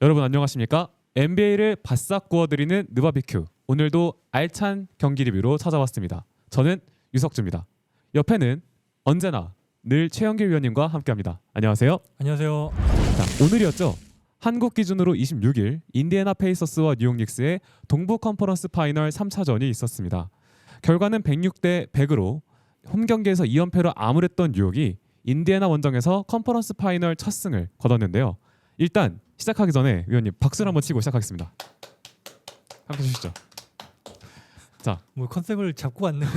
여러분 안녕하십니까? NBA를 바싹 구워드리는 느바비큐. 오늘도 알찬 경기 리뷰로 찾아왔습니다. 저는 유석주입니다. 옆에는 언제나 늘 최영길 위원님과 함께합니다. 안녕하세요. 안녕하세요. 자, 오늘이었죠. 한국 기준으로 26일 인디애나 페이서스와 뉴욕 닉스의 동부 컨퍼런스 파이널 3차전이 있었습니다. 결과는 106대 100으로 홈 경기에서 2연패로 암울했던 뉴욕이 인디애나 원정에서 컨퍼런스 파이널 첫 승을 거뒀는데요. 일단 시작하기 전에 위원님 박수를 한번 치고 시작하겠습니다. 함께 해주시죠. 자, 뭐 컨셉을 잡고 왔네요.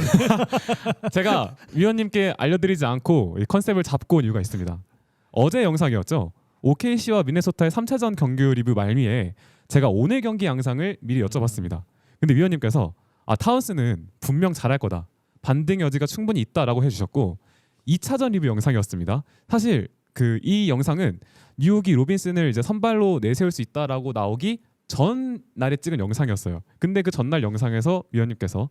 제가 위원님께 알려드리지 않고 이 컨셉을 잡고 온 이유가 있습니다. 어제 영상이었죠. OKC와 미네소타의 3차전 경기 리뷰 말미에 제가 오늘 경기 양상을 미리 여쭤봤습니다. 근데 위원님께서 타운스는 분명 잘할 거다. 반등 여지가 충분히 있다라고 해주셨고 2차전 리뷰 영상이었습니다. 사실 이 영상은 뉴욕이 로빈슨을 이제 선발로 내세울 수 있다라고 나오기 전날에 찍은 영상이었어요. 근데 그 전날 영상에서 위원님께서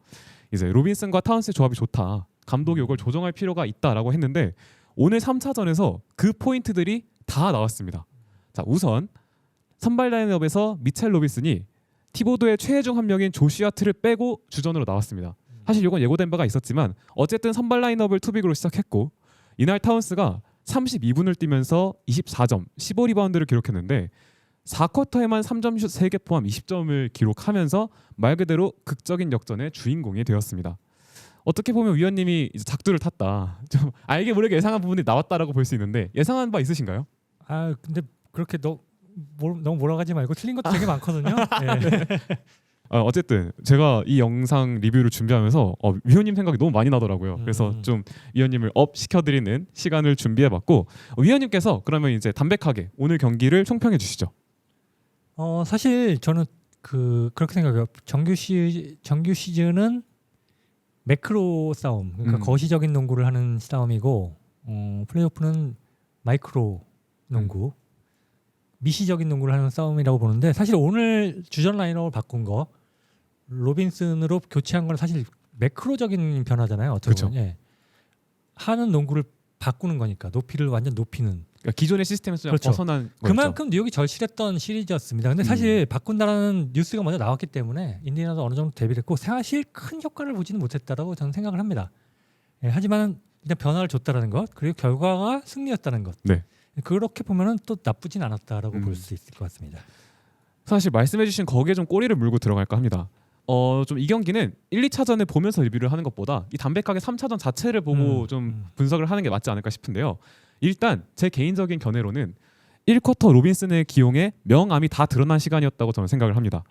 이제 로빈슨과 타운스의 조합이 좋다. 감독이 이걸 조정할 필요가 있다라고 했는데 오늘 3차전에서 그 포인트들이 다 나왔습니다. 자, 우선 선발 라인업에서 미첼 로빈슨이 티보드의 최애중 한 명인 조시 하트를 빼고 주전으로 나왔습니다. 사실 이건 예고된 바가 있었지만 어쨌든 선발 라인업을 투빅으로 시작했고 이날 타운스가 32분을 뛰면서 24점, 15리바운드를 기록했는데 4쿼터에만 3점 슛 3개 포함 20점을 기록하면서 말 그대로 극적인 역전의 주인공이 되었습니다. 어떻게 보면 위원님이 이제 작두를 탔다. 좀 알게 모르게 예상한 부분이 나왔다라고 볼 수 있는데 예상한 바 있으신가요? 근데 그렇게 너무 몰아가지 말고 틀린 것도 되게 많거든요. 네. 어쨌든 제가 이 영상 리뷰를 준비하면서 위원님 생각이 너무 많이 나더라고요. 그래서 좀 위원님을 업 시켜드리는 시간을 준비해봤고 위원님께서 그러면 이제 담백하게 오늘 경기를 총평해 주시죠. 사실 저는 그렇게 생각해요. 정규 시즌은 매크로 싸움, 그러니까 거시적인 농구를 하는 싸움이고 플레이오프는 마이크로 농구, 미시적인 농구를 하는 싸움이라고 보는데 사실 오늘 주전 라인업을 바꾼 거 로빈슨으로 교체한 건 사실 매크로적인 변화잖아요. 어떻게 보면 하는 농구를 바꾸는 거니까 높이를 완전 높이는. 그러니까 기존의 시스템에서 좀 그렇죠. 벗어난 거죠. 그만큼 뉴욕이 절실했던 시리즈였습니다. 근데 사실 바꾼다라는 뉴스가 먼저 나왔기 때문에 인디애나도 어느 정도 대비를 했고 사실 큰 효과를 보지는 못했다라고 저는 생각을 합니다. 하지만 일단 변화를 줬다라는 것 그리고 결과가 승리였다는 것. 네. 그렇게 보면은 또 나쁘진 않았다라고 볼 수 있을 것 같습니다. 사실 말씀해주신 거기에 좀 꼬리를 물고 들어갈까 합니다. 좀 이 경기는 1, 2차전을 보면서 리뷰를 하는 것보다 이 담백하게 3차전 자체를 보고 좀 분석을 하는 게 맞지 않을까 싶은데요. 일단 제 개인적인 견해로는 1쿼터 로빈슨의 기용에 명암이 다 드러난 시간이었다고 저는 생각을 합니다.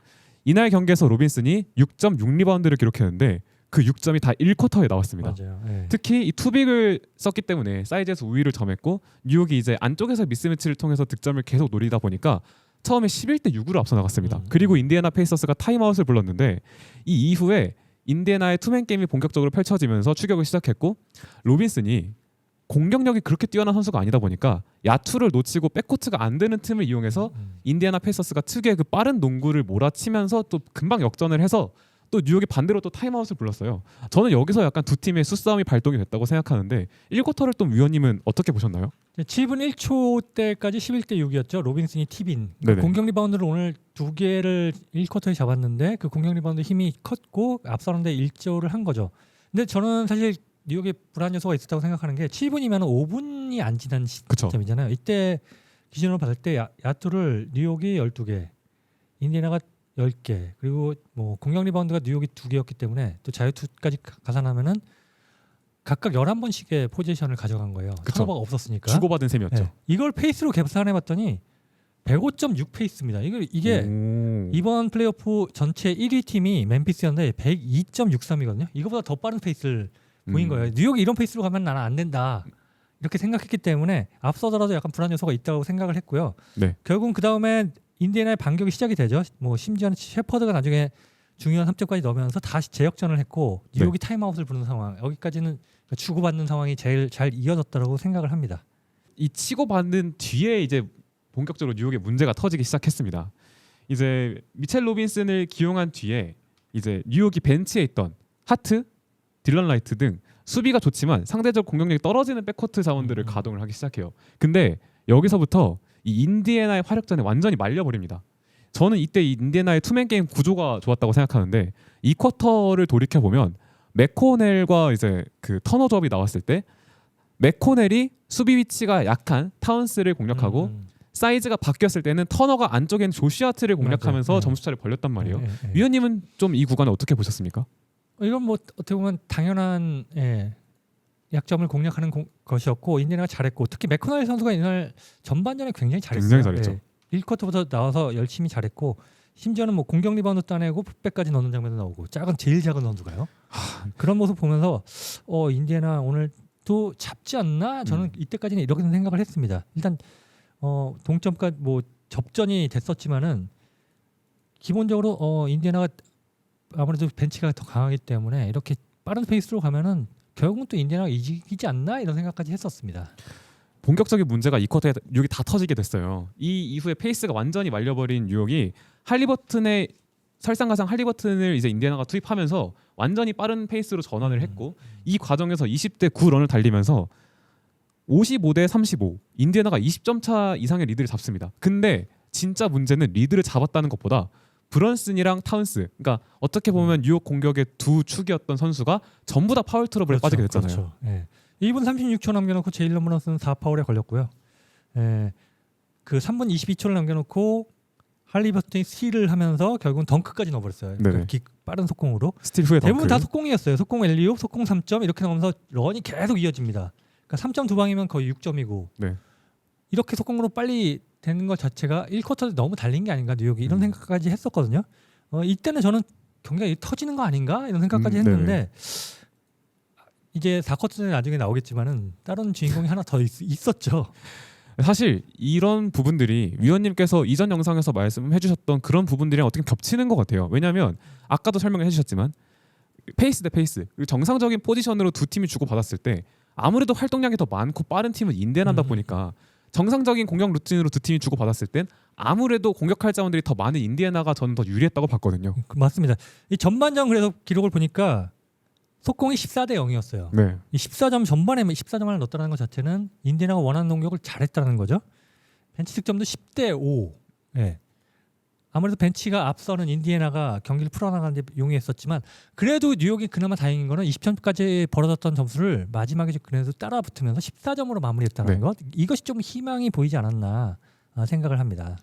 이날 경기에서 로빈슨이 6.6리바운드를 기록했는데 그 6점이 다 1쿼터에 나왔습니다. 맞아요. 특히 이 투빅을 썼기 때문에 사이즈에서 우위를 점했고 뉴욕이 이제 안쪽에서 미스매치를 통해서 득점을 계속 노리다 보니까 처음에 11대 6으로 앞서 나갔습니다. 그리고 인디애나 페이서스가 타임아웃을 불렀는데 이 이후에 인디애나의 투맨 게임이 본격적으로 펼쳐지면서 추격을 시작했고 로빈슨이 공격력이 그렇게 뛰어난 선수가 아니다 보니까 야투를 놓치고 백코트가 안 되는 틈을 이용해서 인디애나 페이서스가 특유의 그 빠른 농구를 몰아치면서 또 금방 역전을 해서 또 뉴욕이 반대로 또 타임아웃을 불렀어요. 저는 여기서 약간 두 팀의 수싸움이 발동이 됐다고 생각하는데 1쿼터를 또 위원님은 어떻게 보셨나요? 7분 1초 때까지 11대 6이었죠. 로빈슨이 팁인. 네네. 공격 리바운드를 오늘 2개를 1쿼터에 잡았는데 그 공격 리바운드 힘이 컸고 앞서는데 1조를 한 거죠. 근데 저는 사실 뉴욕에 불안 요소가 있었다고 생각하는 게 7분이면 5분이 안 지난 시점이잖아요. 이때 기준으로 봤을 때 야투를 뉴욕이 12개, 인디애나가 10개 그리고 뭐 공격 리바운드가 뉴욕이 2개였기 때문에 또 자유투까지 가산하면은 각각 11번씩의 포지션을 가져간 거예요. 턴오버가 없었으니까. 주고받은 셈이었죠. 이걸 페이스로 계산해 봤더니 105.6 페이스입니다. 이게 이번 플레이오프 전체 1위 팀이 멤피스였는데 102.63이거든요. 이거보다 더 빠른 페이스를 보인 거예요. 뉴욕이 이런 페이스로 가면 나는 안 된다. 이렇게 생각했기 때문에 앞서더라도 약간 불안 요소가 있다고 생각을 했고요. 네. 결국은 그 다음에 인디애나의 반격이 시작이 되죠. 뭐 심지어는 셰퍼드가 나중에 중요한 3점까지 넣으면서 다시 재역전을 했고 뉴욕이 타임아웃을 부르는 상황. 여기까지는 주고받는 상황이 제일 잘 이어졌다고 생각을 합니다. 이 치고받는 뒤에 이제 본격적으로 뉴욕의 문제가 터지기 시작했습니다. 이제 미첼 로빈슨을 기용한 뒤에 이제 뉴욕이 벤치에 있던 하트, 딜런 라이트 등 수비가 좋지만 상대적 공격력이 떨어지는 백코트 자원들을 가동을 하기 시작해요. 근데 여기서부터 이 인디애나의 화력전에 완전히 말려버립니다. 저는 이때 이 인디애나의 투맨 게임 구조가 좋았다고 생각하는데 이 쿼터를 돌이켜 보면 맥코넬과 이제 그 터너 조합이 나왔을 때 맥코넬이 수비 위치가 약한 타운스를 공략하고 사이즈가 바뀌었을 때는 터너가 안쪽에 있는 조시아트를 공략하면서 맞아요. 네. 점수차를 벌렸단 말이에요. 네. 위원님은 좀 이 구간을 어떻게 보셨습니까? 이건 뭐 어떻게 보면 당연한 약점을 공략하는 것이었고 인디애나가 잘했고 특히 맥코넬 선수가 이날 전반전에 굉장히 잘했어요. 굉장히 잘했죠. 1쿼터부터 나와서 열심히 잘했고 심지어는 뭐 공격 리바운드 따내고 풋백까지 넣는 장면도 나오고 제일 작은 선수가요. 그런 모습 보면서 인디애나 오늘도 잡지 않나 저는 이때까지는 이렇게 생각을 했습니다. 일단 동점까지 뭐 접전이 됐었지만은 기본적으로 인디애나가 아무래도 벤치가 더 강하기 때문에 이렇게 빠른 페이스로 가면은 결국은 또 인디애나가 이기지 않나 이런 생각까지 했었습니다. 본격적인 문제가 이 쿼터에 뉴욕이 다 터지게 됐어요. 이 이후에 페이스가 완전히 말려버린 뉴욕이 설상가상 할리버튼을 이제 인디애나가 투입하면서 완전히 빠른 페이스로 전환을 했고 이 과정에서 20대 9런을 달리면서 55대 35 인디애나가 20점 차 이상의 리드를 잡습니다. 근데 진짜 문제는 리드를 잡았다는 것보다 브런슨이랑 타운스, 그러니까 어떻게 보면 뉴욕 공격의 두 축이었던 선수가 전부 다 파울 트러블에 빠지게 됐잖아요. 그렇죠. 2분 36초 남겨놓고 제일런 브런슨 4파울에 걸렸고요. 그 3분 22초를 남겨놓고 할리버튼이 스틸을 하면서 결국은 덩크까지 넣어버렸어요. 네네. 빠른 속공으로. 스틸 후에 대부분 덩크. 다 속공이었어요. 속공 엘리옵, 속공 3점 이렇게 나오면서 런이 계속 이어집니다. 그러니까 3점 두 방이면 거의 6점이고 네. 이렇게 속공으로 빨리 되는 것 자체가 1쿼터에 너무 달린 게 아닌가 뉴욕이 이런 생각까지 했었거든요. 이때는 저는 경기가 터지는 거 아닌가 이런 생각까지 했는데 이제 4쿼터에 나중에 나오겠지만은 다른 주인공이 하나 더 있었죠. 사실 이런 부분들이 위원님께서 이전 영상에서 말씀해주셨던 그런 부분들이랑 어떻게 겹치는 것 같아요. 왜냐하면 아까도 설명을 해주셨지만 페이스 대 페이스 그리고 정상적인 포지션으로 두 팀이 주고받았을 때 아무래도 활동량이 더 많고 빠른 팀은 인디애나다 보니까 정상적인 공격 루틴으로 두 팀이 주고받았을 땐 아무래도 공격할 자원들이 더 많은 인디애나가 저는 더 유리했다고 봤거든요. 맞습니다. 이 전반전 그래서 기록을 보니까 속공이 14대 0이었어요. 네. 이 14점 전반에 14점을 넣었다는 것 자체는 인디애나가 원하는 공격을 잘했다는 거죠. 벤치 득점도 10대 5. 아무래도 벤치가 앞서는 인디애나가 경기를 풀어나가는 데 용이했었지만 그래도 뉴욕이 그나마 다행인 거는 20점까지 벌어졌던 점수를 마지막에 그래도 따라붙으면서 14점으로 마무리했다는 것. 이것이 좀 희망이 보이지 않았나 생각을 합니다.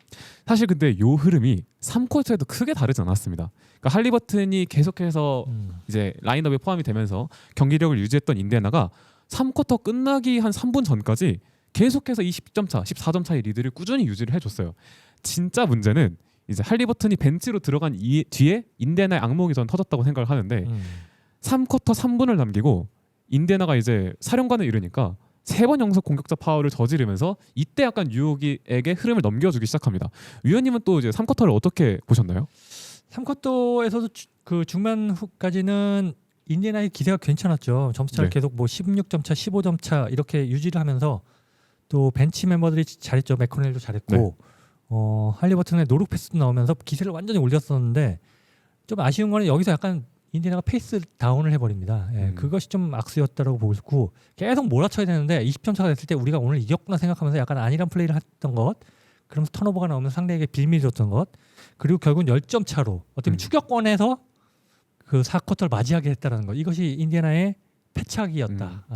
사실 근데 요 흐름이 3쿼터에도 크게 다르지 않았습니다. 그러니까 할리버튼이 계속해서 이제 라인업에 포함이 되면서 경기력을 유지했던 인디애나가 3쿼터 끝나기 한 3분 전까지 계속해서 20점 차, 14점 차의 리드를 꾸준히 유지를 해줬어요. 진짜 문제는 이제 할리버튼이 벤치로 들어간 뒤에 인디애나의 악몽이 전 터졌다고 생각을 하는데 3쿼터 3분을 남기고 인디애나가 이제 사령관을 잃으니까 3번 연속 공격자 파울을 저지르면서 이때 약간 뉴욕에게 흐름을 넘겨주기 시작합니다. 위원님은 또 이제 3쿼터를 어떻게 보셨나요? 3쿼터에서도 그 중반 후까지는 인디애나의 기세가 괜찮았죠. 점수차를 계속 뭐 16점 차, 15점 차 이렇게 유지를 하면서 또 벤치 멤버들이 잘했죠. 맥코넬도 잘했고 할리버튼의 노루 패스도 나오면서 기세를 완전히 올렸었는데 좀 아쉬운 거는 여기서 약간 인디애나가 페이스 다운을 해버립니다. 그것이 좀 악수였다고 보고 계속 몰아쳐야 되는데 20점 차가 됐을 때 우리가 오늘 이겼구나 생각하면서 약간 안일한 플레이를 했던 것, 그러면서 턴오버가 나오면 상대에게 빌미를 줬던 것, 그리고 결국은 10점 차로 어떻게 보면 추격권에서 그 4쿼터를 맞이하게 했다는 것, 이것이 인디애나의 패착이었다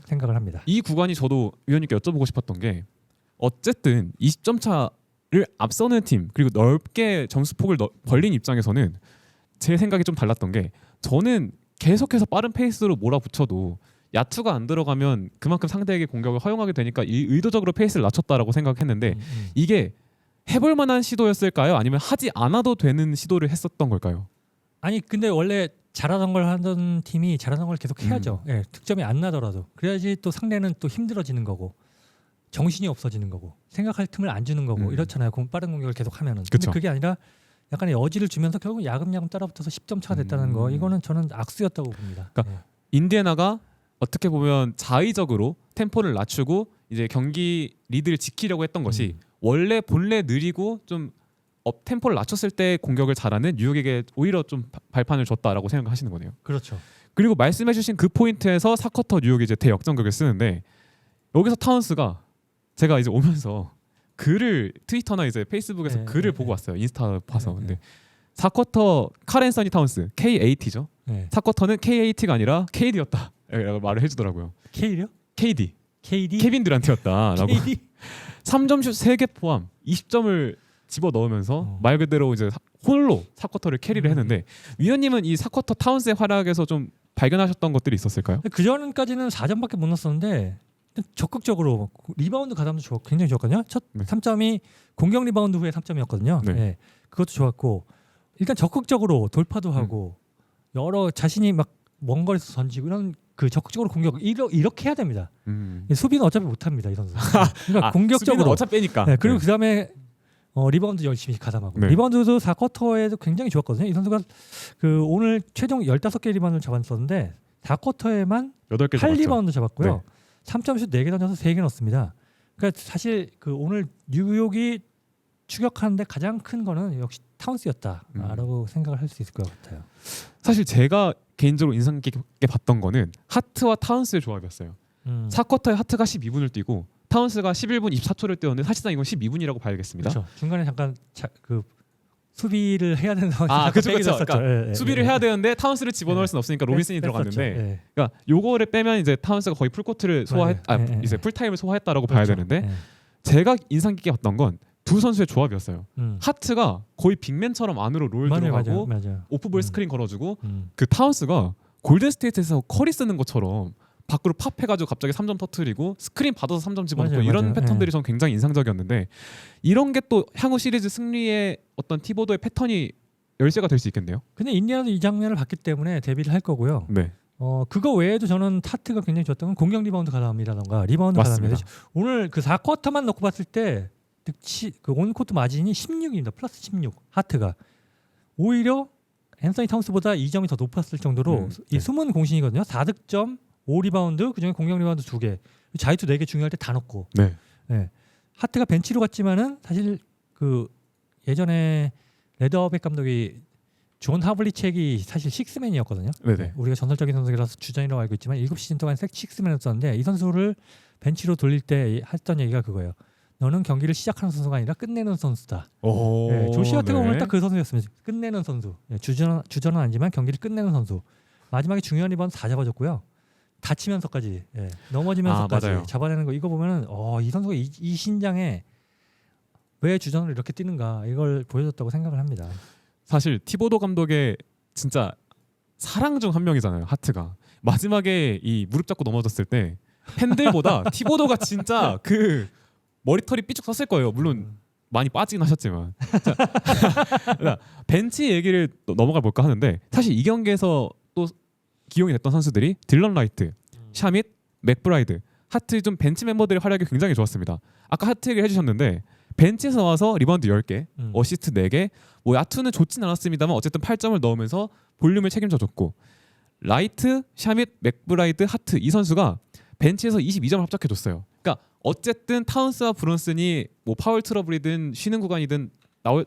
생각을 합니다. 이 구간이 저도 위원님께 여쭤보고 싶었던 게 어쨌든 20점 차를 앞서는 팀 그리고 넓게 점수폭을 벌린 입장에서는 제 생각이 좀 달랐던 게 저는 계속해서 빠른 페이스로 몰아붙여도 야투가 안 들어가면 그만큼 상대에게 공격을 허용하게 되니까 의도적으로 페이스를 낮췄다라고 생각했는데 이게 해볼 만한 시도였을까요? 아니면 하지 않아도 되는 시도를 했었던 걸까요? 아니 근데 원래 잘하던 걸 하던 팀이 잘하던 걸 계속 해야죠. 득점이 안 나더라도 그래야지 또 상대는 또 힘들어지는 거고 정신이 없어지는 거고 생각할 틈을 안 주는 거고 이렇잖아요. 빠른 공격을 계속 하면은. 근데 그게 아니라 약간의 여지를 주면서 결국 야금야금 따라붙어서 10점 차가 됐다는 거, 이거는 저는 악수였다고 봅니다. 그러니까 인디애나가 어떻게 보면 자의적으로 템포를 낮추고 이제 경기 리드를 지키려고 했던 것이 원래 본래 느리고 좀 업 템포를 낮췄을 때 공격을 잘하는 뉴욕에게 오히려 좀 발판을 줬다라고 생각하시는 거네요. 그렇죠. 그리고 말씀해주신 그 포인트에서 4쿼터 뉴욕이 이제 대역전극을 쓰는데 여기서 타운스가 제가 이제 오면서 글을 트위터나 이제 페이스북에서 네, 글을 네, 보고 네. 왔어요. 인스타 봐서. 네, 근데 네. 4쿼터 칼 앤서니 타운스 KAT죠. 네. 4쿼터는 KAT가 아니라 KD였다. 라고 말을 해주더라고요. K요? KD. KD? 케빈 듀란트였다라고. KD? 3점슛 3개 포함 20점을 집어 넣으면서 말 그대로 이제 홀로 4쿼터를 캐리를 했는데 위원님은 이 4쿼터 타운스의 활약에서 좀 발견하셨던 것들이 있었을까요? 그 전까지는 4점밖에 못 넣었었는데 적극적으로 리바운드 가담도 굉장히 좋았거든요. 첫 네. 3점이 공격 리바운드 후에 3점이었거든요. 네. 네. 그것도 좋았고 일단 적극적으로 돌파도 하고 여러 자신이 막 먼 거리에서 던지고 이런 그 적극적으로 공격 이렇게 해야 됩니다. 수비는 어차피 못 합니다, 이 선수. 그러니까 공격적으로 어차피 빼니까. 네, 그리고 그다음에 리바운드 열심히 가담하고 네. 리바운드도 4쿼터에도 굉장히 좋았거든요. 이 선수가 그 오늘 최종 15개 리바운드를 잡았었는데 4쿼터에만 8개 8리바운드 잡았고요. 네. 3점슛 4개 던져서 3개 넣었습니다. 그러니까 사실 그 오늘 뉴욕이 추격하는데 가장 큰 거는 역시 타운스였다라고 생각을 할 수 있을 것 같아요. 사실 제가 개인적으로 인상 깊게 봤던 거는 하트와 타운스의 조합이었어요. 4쿼터에 하트가 12분을 뛰고 타운스가 11분 24초를 뛰었는데 사실상 이건 12분이라고 봐야겠습니다. 그렇죠. 중간에 잠깐 그 수비를 해야 되는 상황이 그렇죠. 있었죠. 그러니까 수비를 해야 되는데 타운스를 집어넣을 수는 없으니까 로빈슨이 들어갔는데, 그러니까 요거를 빼면 이제 타운스가 거의 풀코트를 이제 풀타임을 소화했다라고 봐야 그렇죠. 되는데 제가 인상 깊게 봤던 건 두 선수의 조합이었어요. 하트가 거의 빅맨처럼 안으로 롤 들어가고 오프볼 스크린 걸어주고 그 타운스가 골든스테이트에서 커리 쓰는 것처럼 밖으로 팝해가지고 갑자기 3점 터트리고 스크린 받아서 3점 집어넣고 이런 패턴들이 전 굉장히 인상적이었는데 이런 게 또 향후 시리즈 승리의 어떤 티보도의 패턴이 열쇠가 될 수 있겠네요. 근데 인디아나도 이 장면을 봤기 때문에 데뷔를 할 거고요. 네. 그거 외에도 저는 타트가 굉장히 좋았던 건 공격 리바운드 가담이라던가 리바운드 가담이 오늘 그 4쿼터만 놓고 봤을 때 그 온코트 마진이 16입니다. 플러스 16 하트가 오히려 앤서니 타운스보다 2점이 더 높았을 정도로 이 숨은 공신이거든요. 4득점 5리바운드 그중에 공격 리바운드 2개 자유투 4개 중요할 때 다 넣고 네. 네. 하트가 벤치로 갔지만은 사실 그 예전에 레더백 감독이 존 하블리책이 사실 식스맨이었거든요. 네네. 우리가 전설적인 선수라서 주전이라고 알고 있지만 7시즌 동안 식스맨이었었는데 이 선수를 벤치로 돌릴 때 했던 얘기가 그거예요. 너는 경기를 시작하는 선수가 아니라 끝내는 선수다. 네, 조시 같은 경우는 딱 그 선수였습니다. 끝내는 선수. 네, 주전은 아니지만 경기를 끝내는 선수. 마지막에 중요한 리바운드 다 잡아줬고요. 다치면서까지 넘어지면서까지 잡아내는 거 이거 보면은 이 선수가 이 신장에 왜 주전을 이렇게 뛰는가 이걸 보여줬다고 생각을 합니다. 사실 티보도 감독의 진짜 사랑 중 한 명이잖아요. 하트가 마지막에 이 무릎 잡고 넘어졌을 때 팬들보다 티보도가 진짜 그 머리털이 삐죽 섰을 거예요. 물론 많이 빠지긴 하셨지만 벤치 얘기를 또 넘어가 볼까 하는데 사실 이 경기에서 또 기용이 됐던 선수들이 딜런 라이트, 샤밋, 맥브라이드, 하트 좀 벤치 멤버들의 활약이 굉장히 좋았습니다. 아까 하트 얘기를 해주셨는데 벤치에서 와서 리바운드 10개, 어시스트 4개 뭐 야투는 좋진 않았습니다만 어쨌든 8점을 넣으면서 볼륨을 책임져줬고 라이트, 샤밋, 맥브라이드, 하트 이 선수가 벤치에서 22점을 합작해줬어요. 그러니까 어쨌든 타운스와 브론슨이 뭐 파울 트러블이든 쉬는 구간이든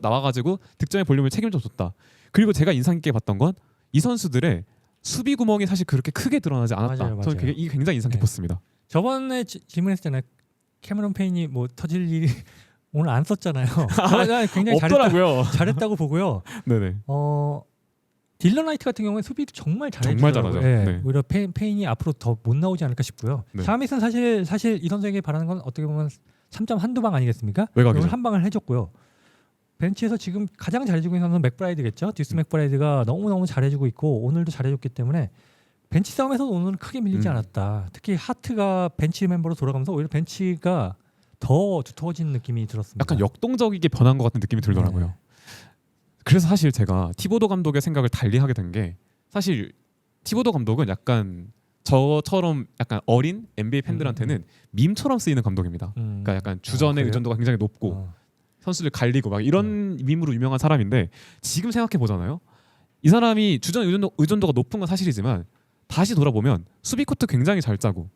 나와가지고 득점의 볼륨을 책임져줬다. 그리고 제가 인상 깊게 봤던 건 이 선수들의 수비 구멍이 사실 그렇게 크게 드러나지 않았다. 맞아요. 저는 이게 굉장히 인상 깊었습니다. 저번에 질문했잖아요. 캐머런 페인이 뭐 터질 일이 오늘 안 썼잖아요. 굉장히 잘했다고 보고요. 네네. 딜런 라이트 같은 경우에 수비를 정말 정말 잘하죠. 네. 오히려 페인이 앞으로 더 못 나오지 않을까 싶고요. 네. 샤밋은 사실 이 선수에게 바라는 건 어떻게 보면 3점 한두 방 아니겠습니까? 외곽이죠. 오늘 한 방을 해줬고요. 벤치에서 지금 가장 잘해주고 있는 선수는 맥브라이드겠죠. 듀스 맥브라이드가 너무너무 잘해주고 있고 오늘도 잘해줬기 때문에 벤치 싸움에서도 오늘은 크게 밀리지 않았다. 특히 하트가 벤치 멤버로 돌아가면서 오히려 벤치가 더 두터워진 느낌이 들었습니다. 약간 역동적이게 변한 것 같은 느낌이 들더라고요. 네. 그래서 사실 제가 티보도 감독의 생각을 달리하게 된 게 사실 티보도 감독은 약간 저처럼 약간 어린 NBA 팬들한테는 밈처럼 쓰이는 감독입니다. 그러니까 약간 주전의 의존도가 굉장히 높고 선수들 갈리고 막 이런 밈으로 유명한 사람인데 지금 생각해 보잖아요. 이 사람이 주전 의존도가 높은 건 사실이지만 다시 돌아보면 수비 코트 굉장히 잘 짜고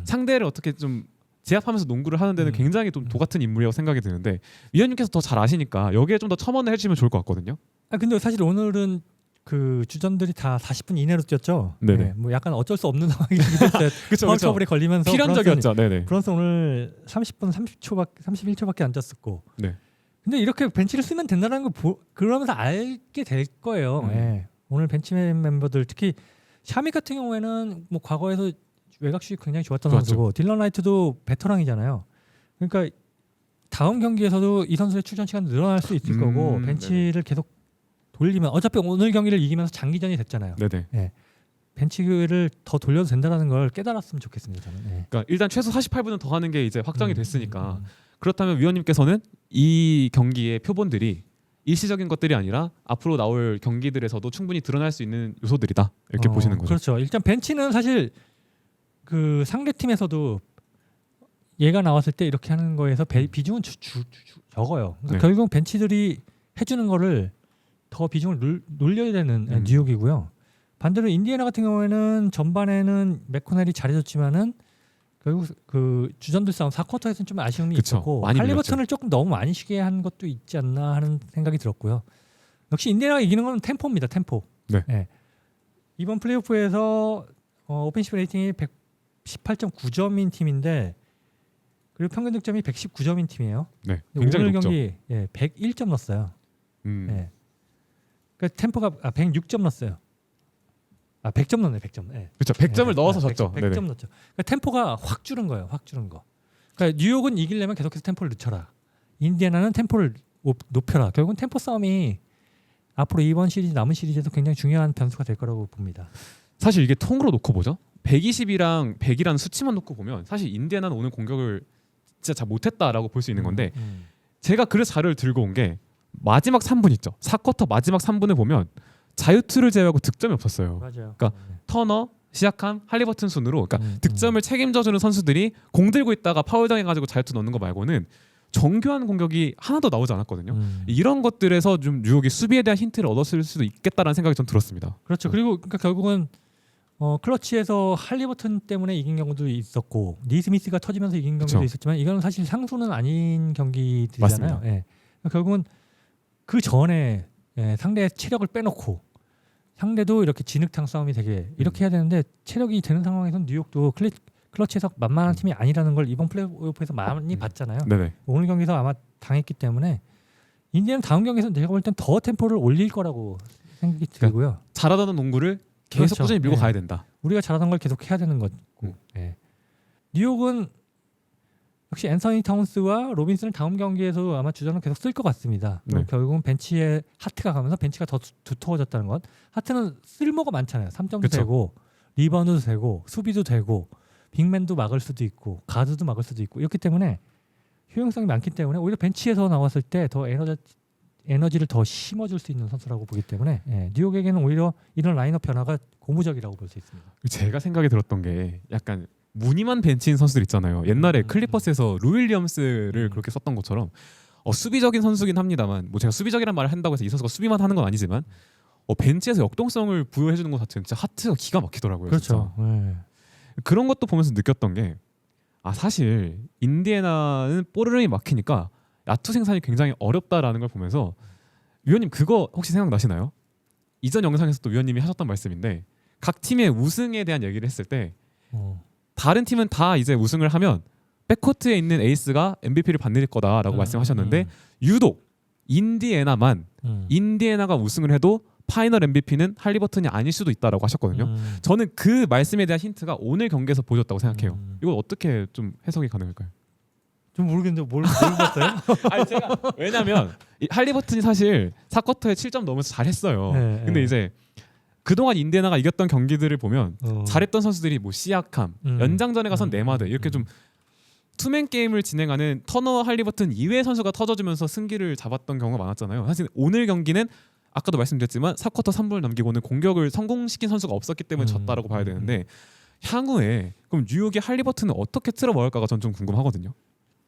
상대를 어떻게 좀 제압하면서 농구를 하는 데는 굉장히 좀 도 같은 인물이라고 생각이 드는데 위원님께서 더 잘 아시니까 여기에 좀 더 첨언을 해주시면 좋을 것 같거든요. 근데 사실 오늘은 그 주전들이 다 40분 이내로 뛰었죠. 네네. 네, 뭐 약간 어쩔 수 없는 상황이 됐어요. 그쵸, 파울 그쵸. 트러블에 걸리면서 필연적이었죠. 네네. 브런슨 오늘 30분 31초밖에 안 졌었고. 네. 근데 이렇게 벤치를 쓰면 된다는 걸 그러면서 알게 될 거예요. 예. 오늘 벤치 멤버들 특히 샤미 같은 경우에는 뭐 과거에서 외곽슛이 굉장히 좋았던 좋았죠. 선수고 딜런 라이트도 베테랑이잖아요. 그러니까 다음 경기에서도 이 선수의 출전 시간 늘어날 수 있을 거고 벤치를 계속 돌리면 어차피 오늘 경기를 이기면서 장기전이 됐잖아요. 네네. 벤치를 더 돌려도 된다는 걸 깨달았으면 좋겠습니다. 저는. 예. 그러니까 일단 최소 48분은 더 하는 게 이제 확정이 됐으니까 그렇다면 위원님께서는 이 경기의 표본들이 일시적인 것들이 아니라 앞으로 나올 경기들에서도 충분히 드러날 수 있는 요소들이다 이렇게 보시는 거죠. 그렇죠. 일단 벤치는 사실 그 상대 팀에서도 얘가 나왔을 때 이렇게 하는 거에서 비중은 적어요. 그러니까 네. 결국 벤치들이 해주는 거를 더 비중을 놀려야 되는 뉴욕이고요. 반대로 인디애나 같은 경우에는 전반에는 맥코넬이 잘해줬지만은 결국 그 주전들 싸움 4쿼터에서는 좀 아쉬움이 그쵸. 있었고 많이 할리버튼을 조금 너무 많이 쉬게 한 것도 있지 않나 하는 생각이 들었고요. 역시 인디애나가 이기는 건 템포입니다. 템포. 네. 예. 이번 플레이오프에서 오펜시브 레이팅이 118.9점인 팀인데 그리고 평균 득점이 119점인 팀이에요. 네. 근데 굉장히 오늘 높죠. 경기 101점 넣었어요. 예. 그러니까 템포가 106점 넣었어요. 100점 넣네. 100점. 예. 그렇죠. 100점을 넣어서 졌죠. 100점 넣었죠. 그러니까 템포가 확 줄은 거예요. 확 줄은 거. 그러니까 뉴욕은 이기려면 계속해서 템포를 늦춰라. 인디애나는 템포를 높여라. 결국은 템포 싸움이 앞으로 이번 시리즈 남은 시리즈에도 굉장히 중요한 변수가 될 거라고 봅니다. 사실 이게 통으로 놓고 보죠. 120이랑 100이라는 수치만 놓고 보면 사실 인디애나는 오늘 공격을 진짜 잘 못했다라고 볼 수 있는 건데 제가 그래서 자료를 들고 온 게 마지막 3분 있죠. 4쿼터 마지막 3분을 보면 자유투를 제외하고 득점이 없었어요. 맞아요. 그러니까 터너, 시약함, 할리버튼 순으로 그러니까 득점을 책임져주는 선수들이 공 들고 있다가 파울 당해가지고 자유투 넣는 거 말고는 정교한 공격이 하나도 나오지 않았거든요. 이런 것들에서 좀 뉴욕이 수비에 대한 힌트를 얻었을 수도 있겠다라는 생각이 좀 들었습니다. 그렇죠. 그리고 그러니까 결국은 클러치에서 할리버튼 때문에 이긴 경우도 있었고 니스미스가 터지면서 이긴 경우도 그쵸. 있었지만 이건 사실 상수는 아닌 경기들이잖아요. 맞습니다. 예. 그러니까 결국은 그 전에 상대의 체력을 빼놓고 상대도 이렇게 진흙탕 싸움이 되게 이렇게 해야 되는데 체력이 되는 상황에서는 뉴욕도 클러치에서 만만한 팀이 아니라는 걸 이번 플레이오프에서 많이 봤잖아요. 네네. 오늘 경기에서 아마 당했기 때문에 인디애는 다음 경기에서 제가 볼 땐 더 템포를 올릴 거라고 생각이 들고요. 잘하던 농구를 계속 그렇죠. 꾸준히 밀고 가야 된다. 우리가 잘하던 걸 계속 해야 되는 거고. 뉴욕은 역시 앤서니 타운스와 로빈슨을 다음 경기에서 아마 주전을 계속 쓸 것 같습니다. 네. 결국은 벤치에 하트가 가면서 벤치가 더 두터워졌다는 것. 하트는 쓸모가 많잖아요. 3점도 그쵸. 되고 리바운드도 되고 수비도 되고 빅맨도 막을 수도 있고 가드도 막을 수도 있고 이렇기 때문에 효용성이 많기 때문에 오히려 벤치에서 나왔을 때 더 에너지를 더 심어줄 수 있는 선수라고 보기 때문에 뉴욕에게는 오히려 이런 라인업 변화가 고무적이라고 볼 수 있습니다. 제가 생각이 들었던 게 약간 무늬만 벤치인 선수들 있잖아요. 옛날에 클리퍼스에서 루 윌리엄스를 그렇게 썼던 것처럼 수비적인 선수긴 합니다만 뭐 제가 수비적이란 말을 한다고 해서 이 선수가 수비만 하는 건 아니지만 bench에서 역동성을 부여해주는 것 자체는 진짜 하트가 기가 막히더라고요. 그렇죠. 그런 것도 보면서 느꼈던 게 사실 인디애나는 볼 흐름이 막히니까 야투 생산이 굉장히 어렵다라는 걸 보면서 위원님 그거 혹시 생각나시나요? 이전 영상에서도 위원님이 하셨던 말씀인데 각 팀의 우승에 대한 얘기를 했을 때 다른 팀은 다 이제 우승을 하면 백코트에 있는 에이스가 MVP를 받는 거다라고 말씀하셨는데 유독 인디애나만 인디애나가 우승을 해도 파이널 MVP는 할리버튼이 아닐 수도 있다라고 하셨거든요. 저는 그 말씀에 대한 힌트가 오늘 경기에서 보여줬다고 생각해요. 이거 어떻게 좀 해석이 가능할까요? 좀 모르겠는데 뭘 봤어요? 아니 제가 왜냐면 할리버튼이 사실 4쿼터에 7점 넘어서 잘했어요. 근데 이제 그동안 인디애나가 이겼던 경기들을 보면 잘했던 선수들이 뭐 시약함, 연장전에 가선 네마드 이렇게 좀 투맨 게임을 진행하는 터너 할리버튼 이외의 선수가 터져주면서 승기를 잡았던 경우가 많았잖아요. 사실 오늘 경기는 아까도 말씀드렸지만 4쿼터 3분을 남기고는 공격을 성공시킨 선수가 없었기 때문에 졌다라고 봐야 되는데 향후에 그럼 뉴욕의 할리버튼은 어떻게 틀어 먹을까가 전 좀 궁금하거든요.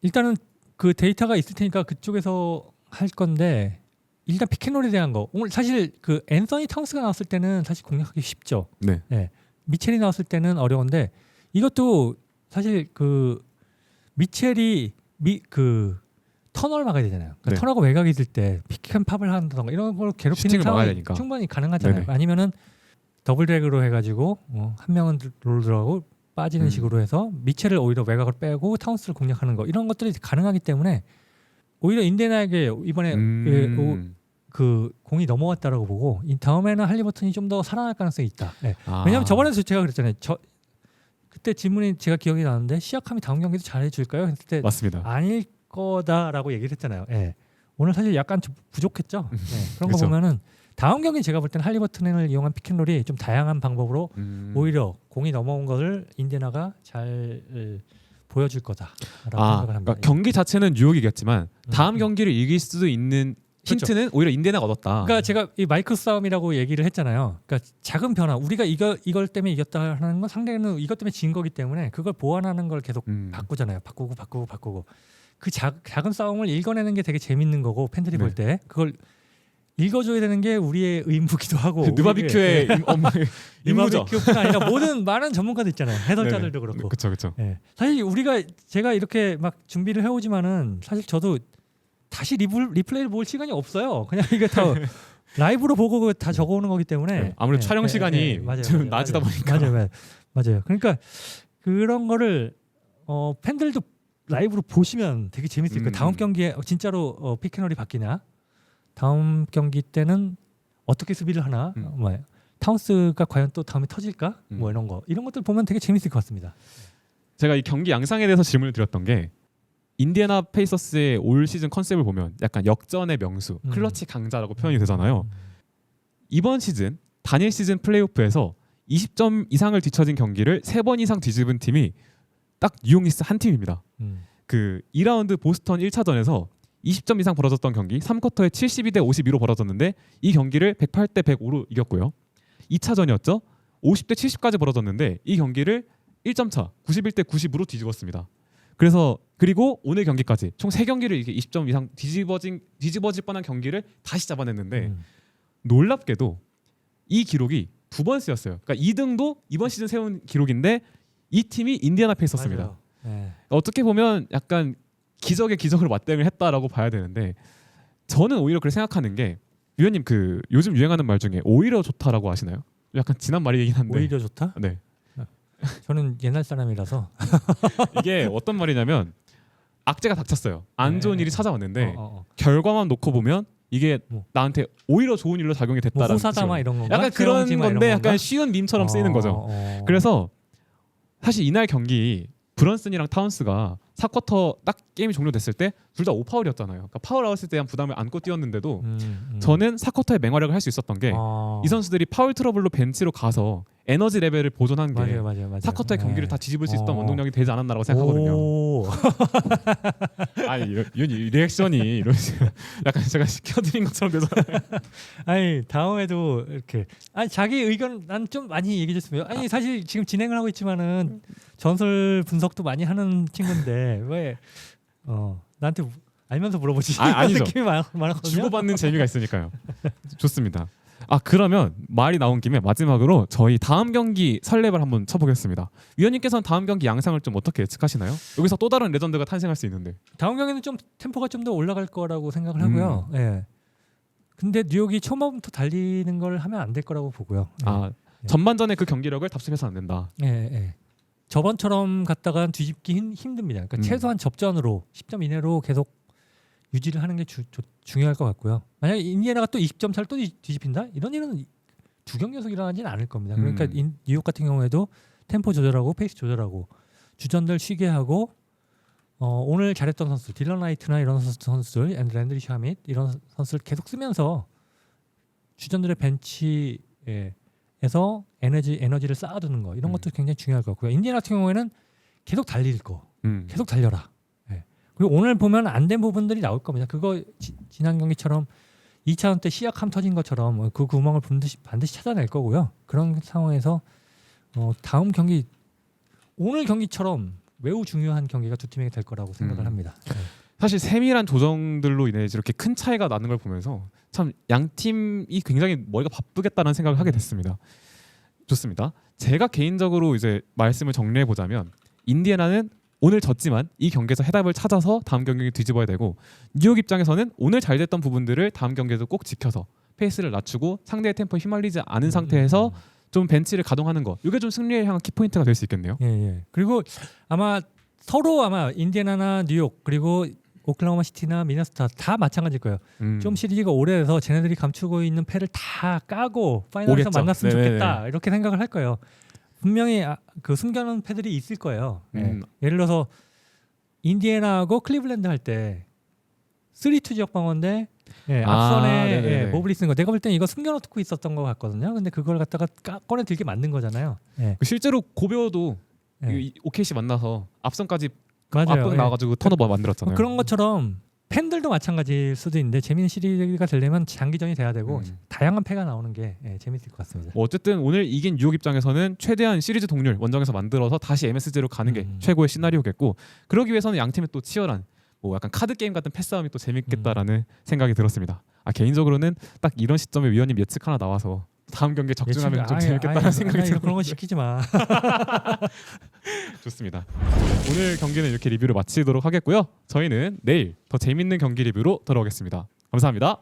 일단은 그 데이터가 있을 테니까 그쪽에서 할 건데 일단 피켓롤에 대한 거 오늘 사실 그 앤서니 타운스가 나왔을 때는 사실 공략하기 쉽죠. 네. 미첼이 나왔을 때는 어려운데 이것도 사실 그 미첼이 그 터널 막아야 되잖아요. 그러니까 네. 턴하고 외곽이 있을 때 픽앤팝을 한다던가 이런 걸 괴롭히는 슈팅을 막아야 상황이 되니까. 충분히 가능하잖아요. 네네. 아니면은 더블 드래그로 해가지고 한 명은 롤 들어가고 빠지는 식으로 해서 미첼을 오히려 외곽을 빼고 타운스를 공략하는 거 이런 것들이 가능하기 때문에 오히려 인디애나에게 이번에 그 공이 넘어갔다라고 보고 이 다음에는 할리버튼이 좀 더 살아날 가능성이 있다. 네. 왜냐하면 저번에도 제가 그랬잖아요. 그때 질문이 제가 기억이 나는데 시약함이 다음 경기도 잘해줄까요? 했을 때 맞습니다. 아닐 거다라고 얘기를 했잖아요. 예. 오늘 사실 약간 좀 부족했죠. 예. 그런 거 그쵸. 보면은 다음 경기 제가 볼 때는 할리버튼을 이용한 피켓롤이 좀 다양한 방법으로 오히려 공이 넘어온 것을 인디애나가 잘 보여줄 거다라고 생각을 합니다. 그러니까 경기 자체는 뉴욕이겠지만 다음 음. 경기를 이길 수도 있는 그렇죠. 힌트는 오히려 인디애나가 얻었다. 그러니까 제가 이 마이크 싸움이라고 얘기를 했잖아요. 그러니까 작은 변화, 우리가 이걸 때문에 이겼다 하는 건 상대는 이것 때문에 진 거기 때문에 그걸 보완하는 걸 계속 바꾸잖아요. 바꾸고. 그 작은 싸움을 읽어내는 게 되게 재밌는 거고 팬들이 볼 때 그걸 읽어줘야 되는 게 우리의 의무기도 하고. 느바비큐의 임무죠. 느바비큐뿐 아니라 많은 전문가들 있잖아요. 해설자들도 그렇고. 그렇죠. 예. 사실 제가 이렇게 막 준비를 해오지만은 사실 저도 다시 리플레이를 볼 시간이 없어요. 그냥 이게 다 라이브로 보고 다 적어오는 거기 때문에 아무래도 촬영 시간이 좀 낮이다 보니까 맞아요. 그러니까 그런 거를 팬들도 라이브로 보시면 되게 재밌을 거예요. 다음 경기에 진짜로 피켓롤이 바뀌냐, 다음 경기 때는 어떻게 수비를 하나, 타운스가 과연 또 다음에 터질까, 뭐 이런 것들 보면 되게 재밌을 것 같습니다. 제가 이 경기 양상에 대해서 질문을 드렸던 게 인디애나 페이서스의 올 시즌 컨셉을 보면 약간 역전의 명수, 클러치 강자라고 표현이 되잖아요. 이번 시즌 단일 시즌 플레이오프에서 20점 이상을 뒤처진 경기를 3번 이상 뒤집은 팀이 딱 뉴욕 니스 한 팀입니다. 그 2라운드 보스턴 1차전에서 20점 이상 벌어졌던 경기 3쿼터에 72대 52로 벌어졌는데 이 경기를 108대 105로 이겼고요. 2차전이었죠. 50대 70까지 벌어졌는데 이 경기를 1점 차 91대 90으로 뒤집었습니다. 그리고 오늘 경기까지 총 3경기를 이렇게 20점 이상 뒤집어질 뻔한 경기를 다시 잡아냈는데 놀랍게도 이 기록이 2번 쓰였어요. 그러니까 2등도 이번 시즌 세운 기록인데 이 팀이 인디애나 페이서스입니다. 어떻게 보면 약간 기적의 기적으로 맞대응을 했다라고 봐야 되는데 저는 오히려 그렇게 생각하는 게 위원님 그 요즘 유행하는 말 중에 오히려 좋다라고 하시나요? 약간 지난 말이긴 한데 오히려 좋다? 네. 저는 옛날 사람이라서 이게 어떤 말이냐면 악재가 닥쳤어요. 안 좋은 일이 찾아왔는데 결과만 놓고 보면 이게 나한테 오히려 좋은 일로 작용이 됐다라는 호사다마 이런 건가? 약간 그런 건데 약간 쉬운 밈처럼 쓰이는 거죠. 그래서 사실 이날 경기 브런슨이랑 타운스가 4쿼터 딱 게임이 종료됐을 때 둘 다 5파울이었잖아요. 그러니까 파울아웃에 대한 부담을 안고 뛰었는데도 저는 4쿼터에 맹활약을 할 수 있었던 게 이 선수들이 파울 트러블로 벤치로 가서 에너지 레벨을 보존한 게 맞아요. 4쿼터의 경기를 다 뒤집을 수 있었던 원동력이 되지 않았나라고 생각하거든요. 아니 이 리액션이 이런 식으로 약간 제가 시켜드린 것처럼 되잖아요. 아니 다음에도 이렇게 자기 의견 난 좀 많이 얘기해 줬으면 아니 사실 지금 진행을 하고 있지만은 전설 분석도 많이 하는 친구인데 왜 나한테 알면서 물어보지? 아니죠. 느낌이 많았거든요. 주고받는 재미가 있으니까요. 좋습니다. 그러면 말이 나온 김에 마지막으로 저희 다음 경기 설렙을 한번 쳐보겠습니다. 위원님께서는 다음 경기 양상을 좀 어떻게 예측하시나요? 여기서 또 다른 레전드가 탄생할 수 있는데 다음 경기는 좀 템포가 좀 더 올라갈 거라고 생각을 하고요. 예. 근데 뉴욕이 초반부터 달리는 걸 하면 안 될 거라고 보고요. 전반전에 그 경기력을 답습해서 안 된다. 예. 저번처럼 갔다가 뒤집기 힘듭니다. 그러니까 최소한 접전으로 10점 이내로 계속 유지를 하는 게 중요할 것 같고요. 만약에 인디애나가 또 20점 차를 또 뒤집힌다? 이런 일은 두 경기 연속 일어나지는 않을 겁니다. 그러니까 뉴욕 같은 경우에도 템포 조절하고 페이스 조절하고 주전들 쉬게 하고 오늘 잘했던 선수 딜런 라이트나 이런 선수들 랜드리 샤밋 이런 선수를 계속 쓰면서 주전들의 벤치에서 에너지를 쌓아두는 거 이런 것도 굉장히 중요할 것 같고요. 인디애나 같은 경우에는 계속 달릴 거 계속 달려라. 그리고 오늘 보면 안 된 부분들이 나올 겁니다. 그거 지난 경기처럼 2차전 때 시약함 터진 것처럼 그 구멍을 반드시 찾아낼 거고요. 그런 상황에서 다음 경기 오늘 경기처럼 매우 중요한 경기가 두 팀에게 될 거라고 생각을 합니다. 사실 세밀한 조정들로 인해 이렇게 큰 차이가 나는 걸 보면서 참 양 팀이 굉장히 머리가 바쁘겠다는 생각을 하게 됐습니다. 좋습니다. 제가 개인적으로 이제 말씀을 정리해 보자면 인디애나는 오늘 졌지만 이 경기에서 해답을 찾아서 다음 경기를 뒤집어야 되고 뉴욕 입장에서는 오늘 잘 됐던 부분들을 다음 경기에도 꼭 지켜서 페이스를 낮추고 상대의 템포에 휘말리지 않은 상태에서 좀 벤치를 가동하는 거 이게 좀 승리에 향한 키포인트가 될 수 있겠네요. 예. 그리고 아마 서로 아마 인디애나나 뉴욕 그리고 오클라호마 시티나 미네소타 다 마찬가지일 거예요. 좀 시리즈가 오래돼서 쟤네들이 감추고 있는 패를 다 까고 파이널에서 오겠죠. 만났으면 네네네. 좋겠다 이렇게 생각을 할 거예요. 분명히 그 숨겨놓은 패들이 있을 거예요. 예를 들어서 인디애나하고 클리블랜드 할 때 3-2 지역 방어인데 앞선에 네네네. 모블리 쓴 거 내가 볼 땐 이거 숨겨놓고 있었던 것 같거든요. 근데 그걸 갖다가 꺼내 들게 만든 거잖아요. 실제로 고베어도 OKC 만나서 앞선까지 맞아요. 앞분 나와가지고 턴오버 만들었잖아요. 그런 것처럼 팬들도 마찬가지일 수도 있는데 재미있는 시리즈가 되려면 장기전이 돼야 되고 다양한 패가 나오는 게 재밌을 것 같습니다. 뭐 어쨌든 오늘 이긴 뉴욕 입장에서는 최대한 시리즈 동률 원정에서 만들어서 다시 MSG로 가는 게 최고의 시나리오겠고 그러기 위해서는 양 팀의 또 치열한 뭐 약간 카드 게임 같은 패싸움이 또 재밌겠다라는 생각이 들었습니다. 개인적으로는 딱 이런 시점에 위원님 예측 하나 나와서 다음 경기에 적중하면 좀 재밌겠다는 생각이 들어요. 그런 거 시키지 마. 좋습니다. 오늘 경기는 이렇게 리뷰를 마치도록 하겠고요. 저희는 내일 더 재밌는 경기 리뷰로 돌아오겠습니다. 감사합니다.